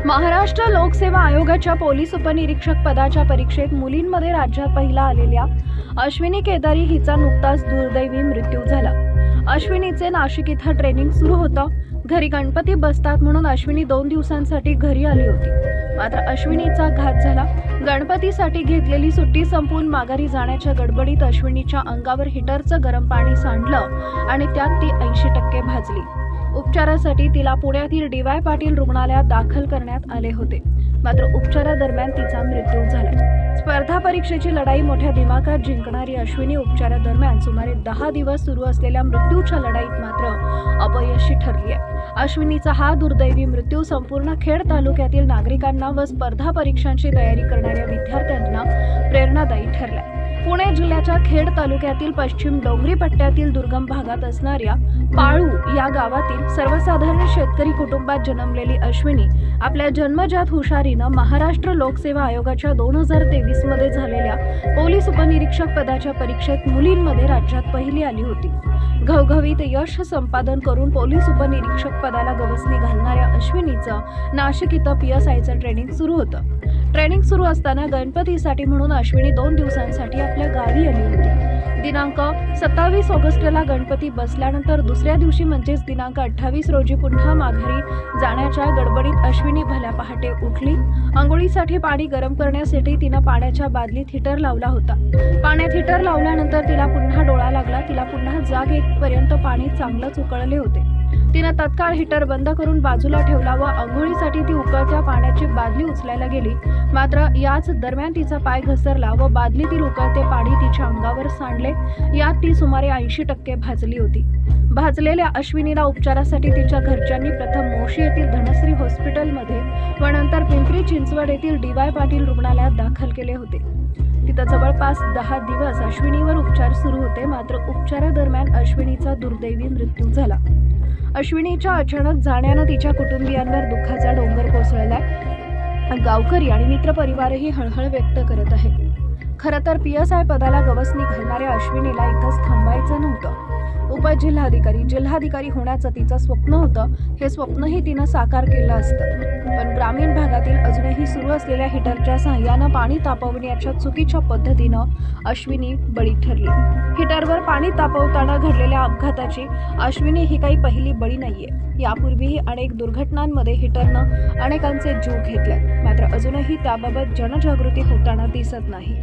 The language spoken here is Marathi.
महाराष्ट्र लोकसेवा आयोगाच्या पोलीस उपनिरीक्षक पदाच्या परीक्षेत मुलींमध्ये राज्यात पहिला आलेल्या अश्विनी केदारी हिचा नुकताच दुर्दैवी मृत्यू झाला। अश्विनीचे नाशिक इथं ट्रेनिंग सुरू होतं। घरी गणपती बसतात म्हणून अश्विनी 2 दिवसांसाठी घरी आली होती। मात्र अश्विनीचा घात झाला। गणपतीसाठी घेतलेली सुट्टी संपवून माघारी जाण्याच्या गडबडीत अश्विनीच्या अंगावर हिटरचं गरम पाणी सांडलं आणि त्यात ती 80% भाजली। उपचारासाठी तिला पुण्यातील डी.वाय. पाटील रुग्णालयात दाखल करण्यात आले होते। मात्र उपचारादरम्यान तिचा मृत्यू झाला। स्पर्धा परीक्षेची लढाई मोठ्या दिमाखात जिंकणारी अश्विनी उपचारादरम्यान सुमारे 10 दिवस सुरू असलेल्या मृत्यूच्या लढाईत मात्र अपयशी ठरली आहे। अश्विनीचा हा दुर्दैवी मृत्यू संपूर्ण खेड तालुक्यातील नागरिकांना व स्पर्धा परीक्षांची तयारी करणाऱ्या विद्यार्थ्यांना प्रेरणादायी ठरलाय। पुणे जिल्ह्याच्या खेड तालुक्यातील पश्चिम डोंगरी पट्ट्यातील दुर्गम भागात असणाऱ्या पाळू या गावातील सर्वसाधारण शेतकरी कुटुंबात जन्मलेली अश्विनी आपल्या जन्मजात हुशारीनं महाराष्ट्र लोकसेवा आयोगाच्या 2023 मध्ये झालेल्या पोलीस उपनिरीक्षक पदाच्या परीक्षेत मुलींमध्ये राज्यात पहिली आली होती। घवघवीत यश संपादन करून पोलीस उपनिरीक्षक पदाला गवसणी घालणाऱ्या अश्विनीचं नाशिक इथं PSIचं ट्रेनिंग सुरू होतं। ट्रेनिंग सुरू असताना गणपतीसाठी म्हणून अश्विनी 2 दिवसांसाठी आपल्या गावी आली होती। दिनांक 27 ऑगस्टला गणपती बसल्यानंतर दुसऱ्या दिवशी म्हणजेच दिनांक 28 रोजी पुन्हा माघारी जाण्याच्या गडबडीत अश्विनी भल्या पहाटे उठली। अंघोळीसाठी पाणी गरम करण्यासाठी तिनं पाण्याच्या बादलीत हिटर लावला होता। पाण्यात हिटर लावल्यानंतर तिला पुन्हा डोळा लागला। तिला पुन्हा जाग येईपर्यंत पाणी चांगलंच उकळले होते। तिनं तत्काळ हिटर बंद करून बाजूला ठेवला व अंघोळीसाठी ती उकळत्या पाण्याची बादली उचलायला गेली। मात्र याच दरम्यान तिचा पाय घसरला व बादलीतील उकळते पाणी तिच्या अंगावर सांडले। यात ती सुमारे 80% भाजली होती। भाजलेल्या अश्विनीला उपचारासाठी तिच्या घरच्यांनी प्रथम मोशी येथील धनश्री हॉस्पिटलमध्ये व नंतर पिंपरी चिंचवड येथील डी.वाय. पाटील रुग्णालयात दाखल केले होते। तिथं जवळपास 10 दिवस अश्विनीवर उपचार सुरू होते। मात्र उपचारादरम्यान अश्विनीचा दुर्दैवी मृत्यू झाला। अश्विनीच्या अचानक जाण्यानं तिच्या कुटुंबियांवर दुःखाचा डोंगर कोसळलाय। गावकरी आणि मित्रपरिवारही हळहळ व्यक्त करत आहे। खरं तर PSI पदाला गवसणी घालणाऱ्या अश्विनीला इथंच थांबायचं नव्हतं। जिल्हाधिकारी होण्याचं तिचं स्वप्न होतं। हे स्वप्नही तिनं साकार केलं असतं, पण ग्रामीण भागातील अजूनही सुरू असलेल्या हिटरच्या सहाय्यानं पाणी तापवण्याच्या चुकीच्या पद्धतीनं अश्विनी बळी ठरली। हिटरवर पाणी तापवताना घडलेल्या अपघाताची अश्विनी ही काही पहिली बळी नाहीये। यापूर्वीही अनेक दुर्घटनांमध्ये हिटरनं अनेकांचे जीव घेतले, मात्र अजूनही त्याबाबत जनजागृती होताना दिसत नाही।